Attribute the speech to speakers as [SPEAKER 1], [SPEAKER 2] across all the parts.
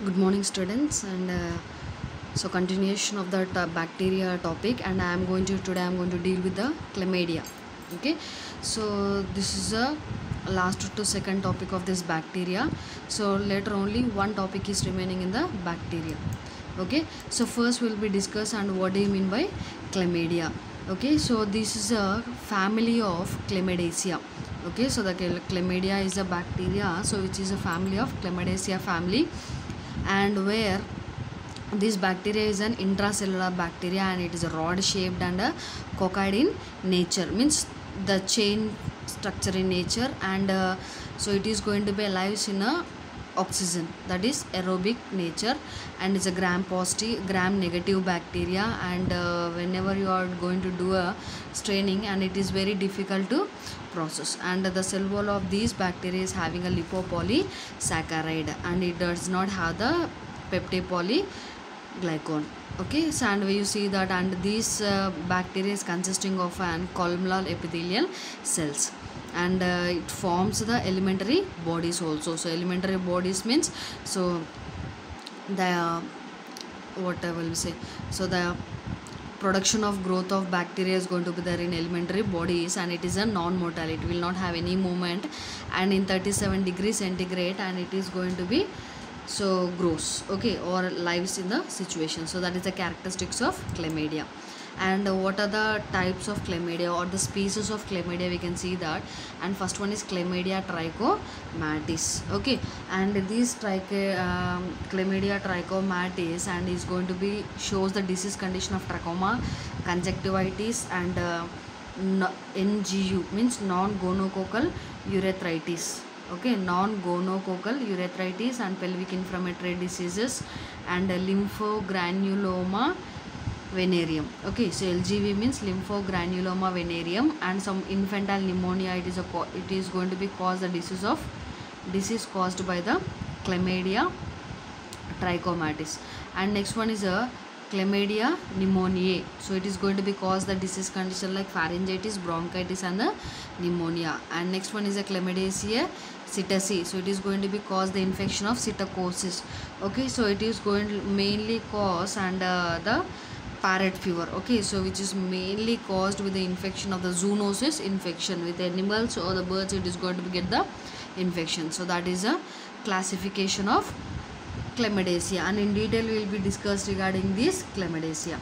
[SPEAKER 1] Good morning, students, and so continuation of that bacteria topic, and today I'm going to deal with the chlamydia. Okay, so this is a last to second topic of this bacteria. So later only one topic is remaining in the bacteria. Okay, so first we'll be discuss and what do you mean by chlamydia. Okay, so this is a family of chlamydaceae. Okay, so the chlamydia is a bacteria, so which is a family of chlamydaceae family, and where this bacteria is an intracellular bacteria, and it is a rod shaped and a coccoid in nature, means the chain structure in nature, and so it is going to be alive in a oxygen, that is aerobic nature, and it's a gram positive gram negative bacteria, and whenever you are going to do a staining, and it is very difficult to process, and the cell wall of these bacteria is having a lipopolysaccharide, and it does not have the peptidoglycan. Okay, so and you see that, and these bacteria is consisting of an columnar epithelial cells, and it forms the elementary bodies also. So elementary bodies means, so the what I will say, so the production of growth of bacteria is going to be there in elementary bodies, and it is a non-motile, it will not have any movement, and in 37 degrees centigrade, and it is going to be so grows, okay, or lives in the situation. So that is the characteristics of chlamydia. And what are the types of chlamydia or the species of chlamydia, we can see that. And first one is chlamydia trichomatis. Okay, and this chlamydia trichomatis, and is going to be shows the disease condition of trachoma, conjunctivitis, and NGU means non-gonococcal urethritis. Okay, non-gonococcal urethritis, and pelvic inflammatory diseases, and lymphogranuloma venereum. Okay, so LGV means lymphogranuloma venereum, and some infantile pneumonia. It is going to be caused the disease caused by the chlamydia trichomatis. And next one is a chlamydia pneumoniae. So it is going to be caused the disease condition like pharyngitis, bronchitis, and the pneumonia. And next one is a chlamydiaceae psittaceae. So it is going to be cause the infection of psittacosis. Okay, so it is going to mainly cause and the parrot fever. Okay, so which is mainly caused with the infection of the zoonosis infection with animals or the birds. It is going to get the infection. So that is a classification of chlamydaceae, and in detail we will be discussed regarding this chlamydaceae.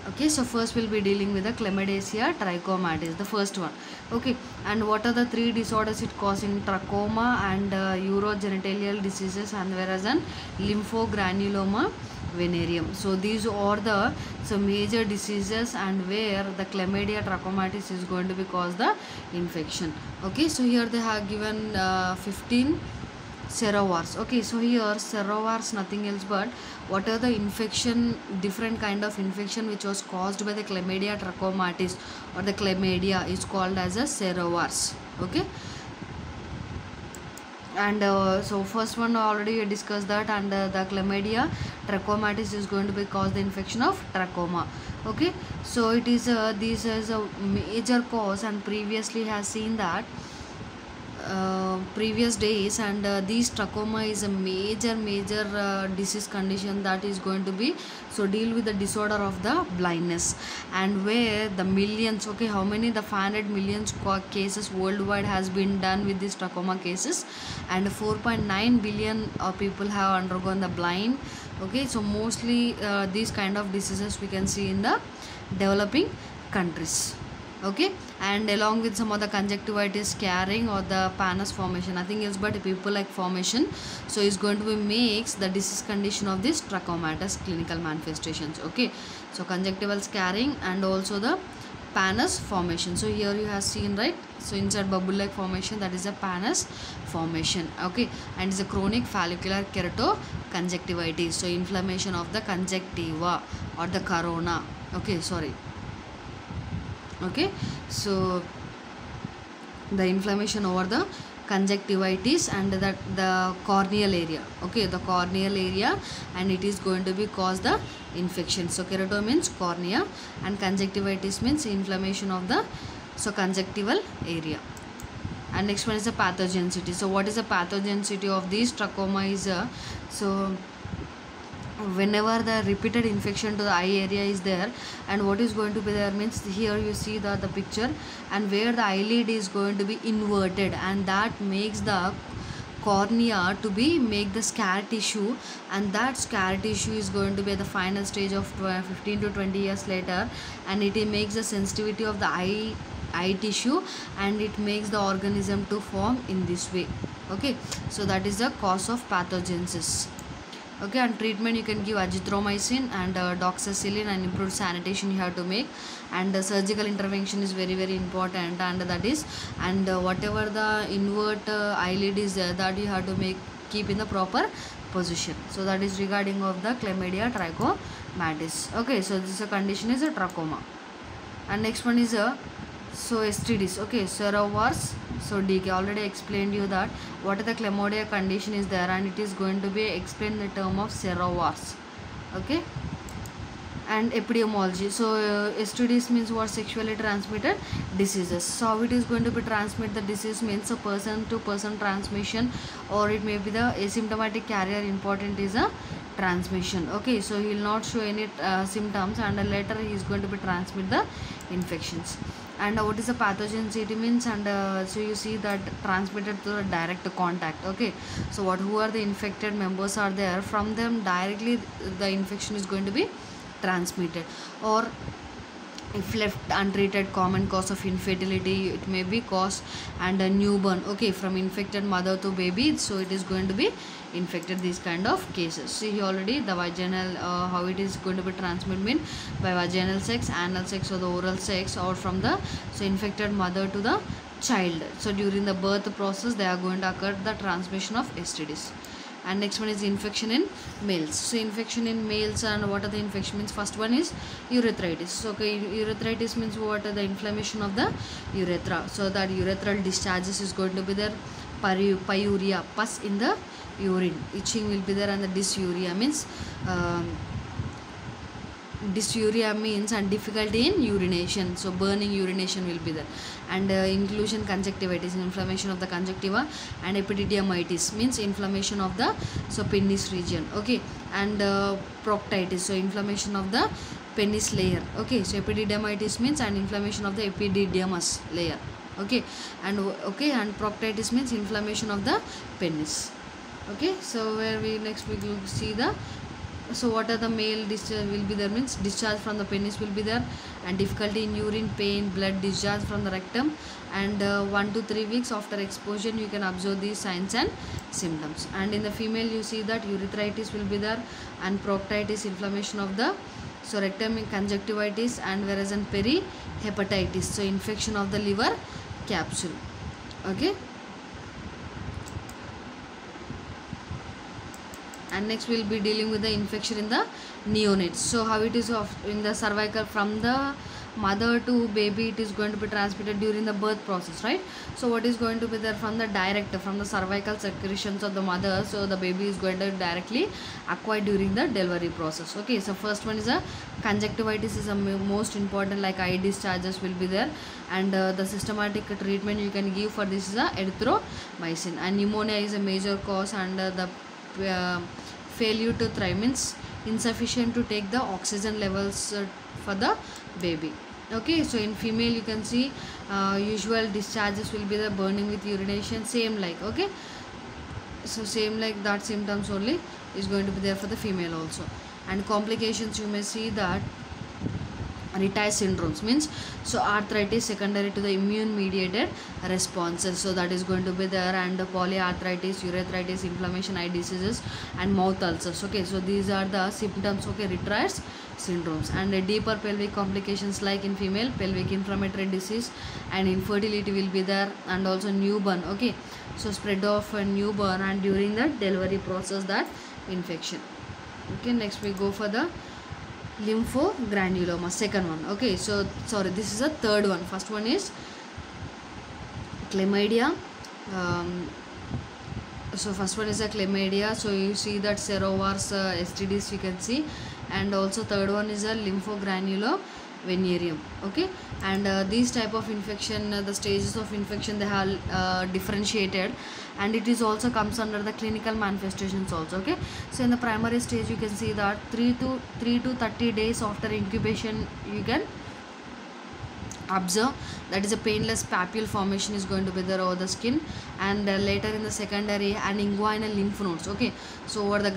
[SPEAKER 1] Okay, so first we'll be dealing with the chlamydaceae trichomatis, the first one. Okay, and what are the three disorders it causing? Trachoma and urogenitalial diseases, and whereas an lymphogranuloma venereum. So these are the major diseases, and where the chlamydia trichomatis is going to be cause the infection. Okay, so here they have given 15 serovars. Okay, so here serovars nothing else but what are the infection, different kind of infection which was caused by the chlamydia trichomatis or the chlamydia is called as a serovars. Okay, and so first one already discussed that, and the chlamydia trichomatis is going to be cause the infection of trachoma. Okay, so it is this is a major cause, and previously has seen that previous days, and these trachoma is a major disease condition that is going to be so deal with the disorder of the blindness, and where the millions, okay, how many, the 500 million cases worldwide has been done with these trachoma cases, and 4.9 billion people have undergone the blind. Okay, so mostly these kind of diseases we can see in the developing countries. Okay, and along with some of the conjunctivitis, scarring, or the pannus formation, nothing else but pupil-like formation. So is going to be makes the disease condition of this trachomatis clinical manifestations. Okay, so conjunctival scarring and also the pannus formation. So here you have seen, right, so inside bubble-like formation, that is a pannus formation. Okay, and it's a chronic follicular keratoconjunctivitis, so inflammation of the conjunctiva or the corona. Okay, sorry. Okay, so the inflammation over the conjunctivitis and that the corneal area. Okay, the corneal area, and it is going to be cause the infection. So kerato means cornea, and conjunctivitis means inflammation of the conjunctival area. And next one is the pathogenicity. So what is the pathogenicity of this trachoma is whenever the repeated infection to the eye area is there, and what is going to be there means, here you see the picture, and where the eyelid is going to be inverted, and that makes the cornea to be make the scar tissue, and that scar tissue is going to be at the final stage of 15 to 20 years later, and it makes the sensitivity of the eye tissue, and it makes the organism to form in this way. Okay, so that is the cause of pathogenesis. Okay, and treatment you can give azithromycin and doxycycline, and improved sanitation you have to make, and surgical intervention is very very important, and that is, and whatever the invert eyelid is there, that you have to make keep in the proper position. So that is regarding of the chlamydia trachomatis. Okay, so this condition is a trachoma. And next one is a STDs. Okay, serovars. So DK already explained you that what are the chlamydia condition is there, and it is going to be explained in the term of serovars. Okay, and epidemiology. So STDs means what? Sexually transmitted diseases. So how it is going to be transmit the disease means a person to person transmission, or it may be the asymptomatic carrier. Important is a transmission. Okay, so he will not show any symptoms, and later he is going to be transmit the infections. And what is the pathogenicity means, and so you see that transmitted through direct contact. Okay, so who are the infected members are there, from them directly the infection is going to be transmitted. Or if left untreated, common cause of infertility, it may be cause, and a newborn. Okay, from infected mother to baby, so it is going to be infected, these kind of cases. See already the vaginal, how it is going to be transmitted mean by vaginal sex, anal sex, or the oral sex, or from the infected mother to the child. So during the birth process they are going to occur the transmission of STDs. And next one is infection in males. So infection in males, and what are the infection means? First one is urethritis. So okay, urethritis means what? The inflammation of the urethra. So that urethral discharges is going to be there. Pyuria, pus in the urine, itching will be there, and the dysuria means and difficulty in urination, so burning urination will be there. And inclusion conjunctivitis, inflammation of the conjunctiva, and epididymitis means inflammation of the penis region. Okay, and proctitis, so inflammation of the penis layer. Okay, so epididymitis means and inflammation of the epididymis layer. Okay, and proctitis means inflammation of the penis. Okay, so where we next we will see the, so what are the male discharge will be there means discharge from the penis will be there, and difficulty in urine, pain, blood discharge from the rectum, and 1 to 3 weeks after exposure you can observe these signs and symptoms. And in the female you see that urethritis will be there, and proctitis, inflammation of the rectum, conjunctivitis, and whereas in perihepatitis, so infection of the liver capsule. Okay, and next we will be dealing with the infection in the neonates. So how it is in the cervical, from the mother to baby, it is going to be transmitted during the birth process, right? So what is going to be there from the cervical secretions of the mother, so the baby is going to directly acquire during the delivery process. Okay, so first one is a conjunctivitis is a most important, like eye discharges will be there, and the systematic treatment you can give for this is a erythromycin. And pneumonia is a major cause, and the failure to thrive means insufficient to take the oxygen levels for the baby. Okay, so in female you can see usual discharges will be the burning with urination, same like, okay, so same like that symptoms only is going to be there for the female also. And complications you may see that Retired syndromes means so arthritis secondary to the immune mediated responses, so that is going to be there, and polyarthritis, urethritis, inflammation, eye diseases, and mouth ulcers. Okay, so these are the symptoms. Okay, retired syndromes. And deeper pelvic complications like in female, pelvic inflammatory disease and infertility will be there, and also newborn. Okay, so spread of a newborn and during the delivery process, that infection. Okay, next we go for the lymphogranuloma, second one. Okay, so sorry, this is a third one. First one is chlamydia. So first one is a chlamydia, so you see that serovars, STDs you can see, and also third one is a lymphogranuloma. venereum. Okay, and these type of infection, the stages of infection, they are differentiated, and it is also comes under the clinical manifestations also. Okay, so in the primary stage you can see that 3 to 30 days after incubation you can observe that is a painless papule formation is going to be there over the skin, and later in the secondary and inguinal lymph nodes. Okay, so over the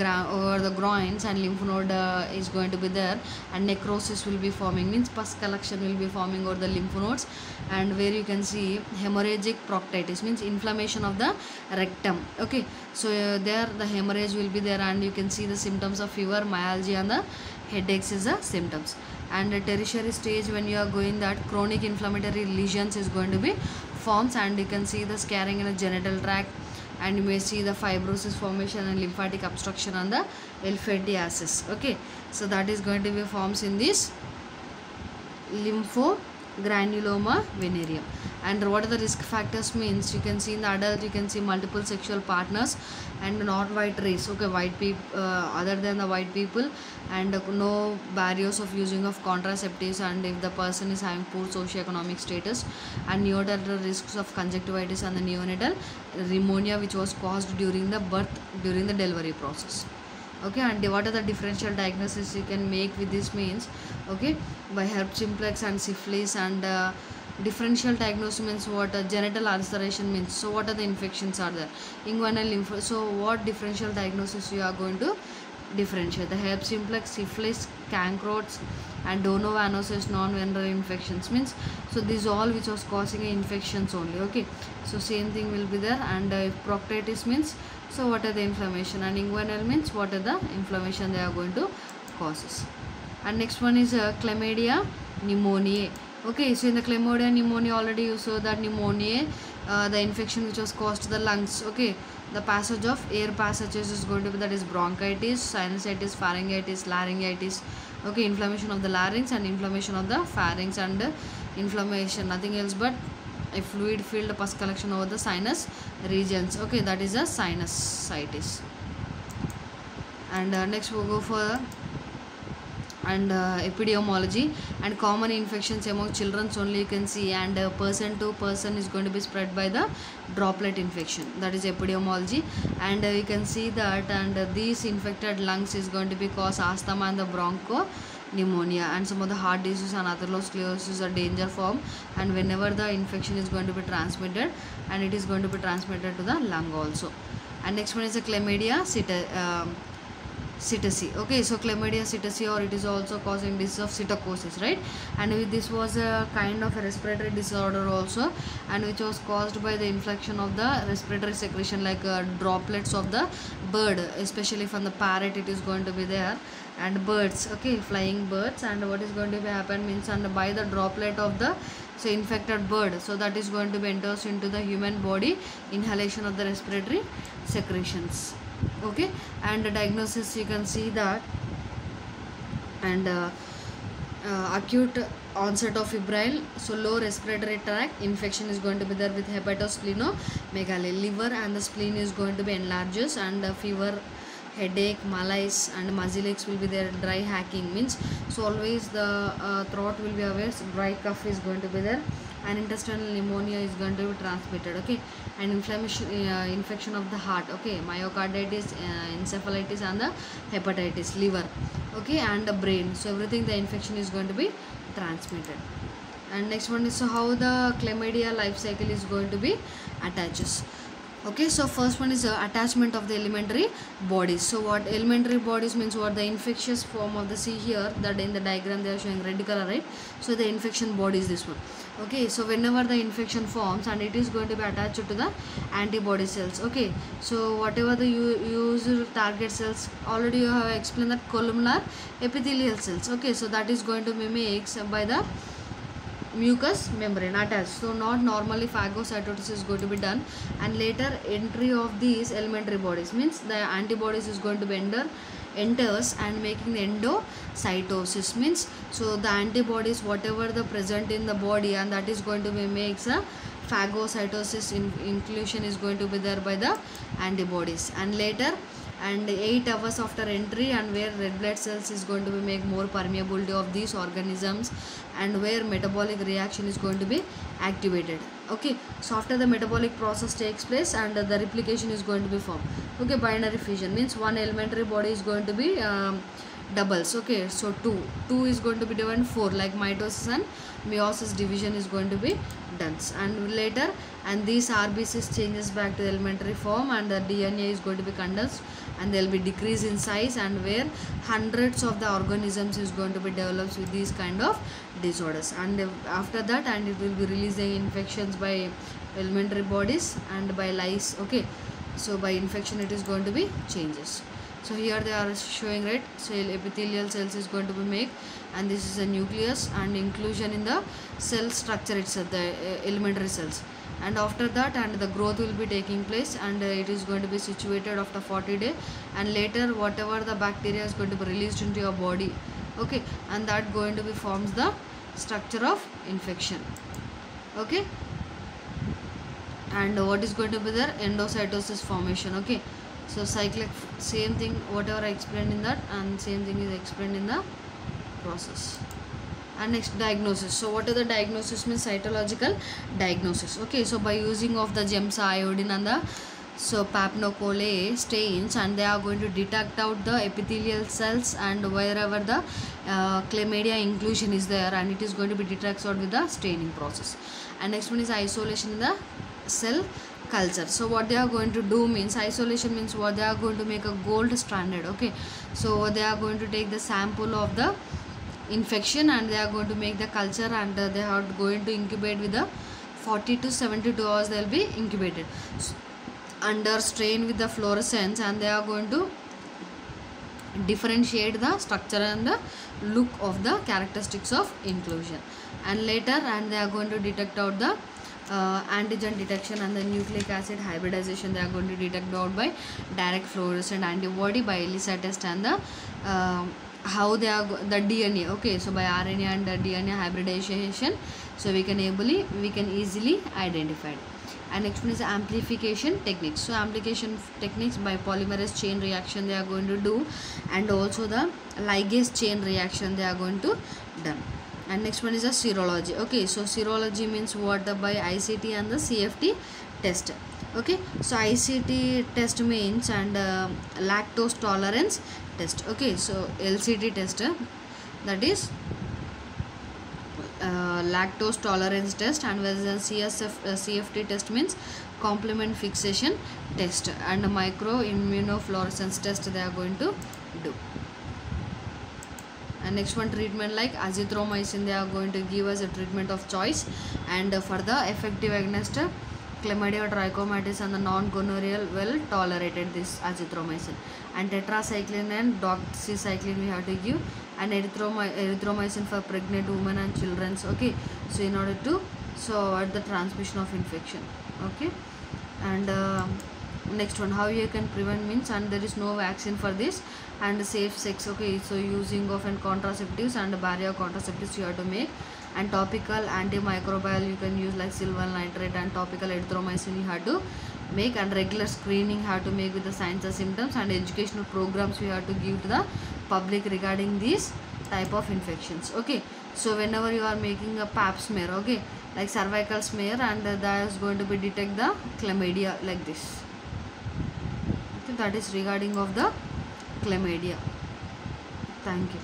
[SPEAKER 1] groins and lymph node is going to be there, and necrosis will be forming, means pus collection will be forming over the lymph nodes, and where you can see hemorrhagic proctitis, means inflammation of the rectum. Okay, so there the hemorrhage will be there, and you can see the symptoms of fever, myalgia, and the headaches is the symptoms. And the tertiary stage, when you are going that chronic inflammatory lesions is going to be forms, and you can see the scarring in the genital tract, and you may see the fibrosis formation and lymphatic obstruction on the elephantiasis. Okay, so that is going to be forms in this lymphogranuloma venereum. And what are the risk factors means, you can see in the adult you can see multiple sexual partners and not white race. Okay, white people other than the white people, and no barriers of using of contraceptives, and if the person is having poor socioeconomic status, and neonatal risks of conjunctivitis and the neonatal pneumonia which was caused during the birth, during the delivery process. Okay, and what are the differential diagnosis you can make with this means, okay, by herpes simplex and syphilis, and differential diagnosis means what, genital ulceration means, so what are the infections are there, inguinal lymph, so what differential diagnosis you are going to differentiate, the herpes simplex, syphilis, cancrots, and donovanosis non-venereal infections means, so these all which was causing infections only. Okay, so same thing will be there. And if proctitis means, so what are the inflammation, and inguinal means what are the inflammation they are going to causes. And next one is chlamydia pneumoniae. Okay, so in the chlamydia pneumonia already you saw that pneumonia, the infection which was caused to the lungs. Okay, the passage of air passages is going to be, that is bronchitis, sinusitis, pharyngitis, laryngitis. Okay, inflammation of the larynx and inflammation of the pharynx, and inflammation nothing else but a fluid filled pus collection over the sinus regions. Okay, that is a sinusitis. And next we'll go for and epidemiology and common infections among children only you can see, and person to person is going to be spread by the droplet infection, that is epidemiology. And you can see that, and these infected lungs is going to be cause asthma and the broncho pneumonia, and some of the heart disease and atherosclerosis are danger form, and whenever the infection is going to be transmitted, and it is going to be transmitted to the lung also. And next one is the chlamydia psittaci. Okay, so chlamydia psittaci, or it is also causing disease of psittacosis, right? And this was a kind of a respiratory disorder also, and which was caused by the infection of the respiratory secretion, like droplets of the bird, especially from the parrot it is going to be there, and birds. Okay, flying birds. And what is going to be happen means, and by the droplet of the so infected bird, so that is going to be enters into the human body, inhalation of the respiratory secretions. Okay, and the diagnosis you can see that, and acute onset of febrile, so low respiratory tract infection is going to be there with hepatosplenomegaly, liver and the spleen is going to be enlarges, and fever, headache, malaise, and muscle aches will be there. Dry hacking means, so always the throat will be aware, so dry cough is going to be there, and intestinal pneumonia is going to be transmitted. Okay, and inflammation, infection of the heart. Okay, myocarditis, encephalitis, and the hepatitis, liver. Okay, and the brain, so everything the infection is going to be transmitted. And next one is, so how the chlamydia life cycle is going to be attaches. Okay, so first one is attachment of the elementary bodies. So what elementary bodies means, what the infectious form of the, see here that in the diagram they are showing red color, right? So the infection body is this one. Okay, so whenever the infection forms, and it is going to be attached to the antibody cells. Okay, so whatever the usual target cells, already you have explained that columnar epithelial cells. Okay, so that is going to be mixed by the mucous membrane attached, so not normally phagocytosis is going to be done, and later entry of these elementary bodies means the antibodies is going to be enters and making the endocytosis means, so the antibodies whatever the present in the body, and that is going to be makes a phagocytosis inclusion is going to be there by the antibodies, and later and 8 hours after entry, and where red blood cells is going to be make more permeability of these organisms, and where metabolic reaction is going to be activated. Okay, so after the metabolic process takes place and the replication is going to be formed. Okay, binary fission means one elementary body is going to be doubles. Okay, so 2 is going to be divided 4, like mitosis and meiosis division is going to be done, and later, and these RBCs changes back to the elementary form, and the DNA is going to be condensed, and there will be decrease in size, and where hundreds of the organisms is going to be developed with these kind of disorders. And after that, and it will be releasing infections by elementary bodies and by lice. Okay, so by infection it is going to be changes. So here they are showing, right, cell epithelial cells is going to be made, and this is a nucleus and inclusion in the cell structure itself, the elementary cells. And after that, and the growth will be taking place, and it is going to be situated after 40 days, and later whatever the bacteria is going to be released into your body. Okay, and that going to be forms the structure of infection. Okay, and what is going to be there, endocytosis formation. Okay, so cyclic, same thing whatever I explained in that, and same thing is explained in the process. And next, diagnosis. So what are the diagnosis means? Cytological diagnosis. Okay, so by using of the GEMSA, iodine and the Papnocole stains, and they are going to detect out the epithelial cells and wherever the chlamydia inclusion is there, and it is going to be detected out with the staining process. And next one is isolation in the cell culture. So what they are going to do means, isolation means what they are going to make a gold standard. Okay, so they are going to take the sample of the infection, and they are going to make the culture, and they are going to incubate with the 40 to 72 hours they will be incubated under strain with the fluorescence, and they are going to differentiate the structure and the look of the characteristics of inclusion. And later, and they are going to detect out the antigen detection and the nucleic acid hybridization. They are going to detect out by direct fluorescent antibody, by ELISA test, and the how they are the DNA. Okay, so by RNA and the DNA hybridization, so we can easily identify it. And next one is amplification techniques. So amplification techniques by polymerase chain reaction they are going to do, and also the ligase chain reaction they are going to done. And next one is a serology. Okay, so serology means what, by ICT and the CFT test. Okay, so ICT test means, and lactose tolerance test. Okay, so LCT test, that is lactose tolerance test, and whereas CFT test means complement fixation test, and micro immunofluorescence test they are going to do. And next one, treatment like azithromycin they are going to give as a treatment of choice, and for the effective against Chlamydia trachomatis and the non-gonorrheal well tolerated this azithromycin. And tetracycline and doxycycline we have to give, and erythromycin for pregnant women and children. Okay, so in order to avoid the transmission of infection. Okay, and next one, how you can prevent means, and there is no vaccine for this, and safe sex. Okay, so using of and contraceptives and barrier contraceptives you have to make, and topical antimicrobial you can use like silver nitrate, and topical erythromycin you have to make, and regular screening have to make with the signs and symptoms, and educational programs we have to give to the public regarding these type of infections. Okay, so whenever you are making a pap smear, okay, like cervical smear, and that is going to be detect the chlamydia like this. Okay, that is regarding of the chlamydia. Thank you.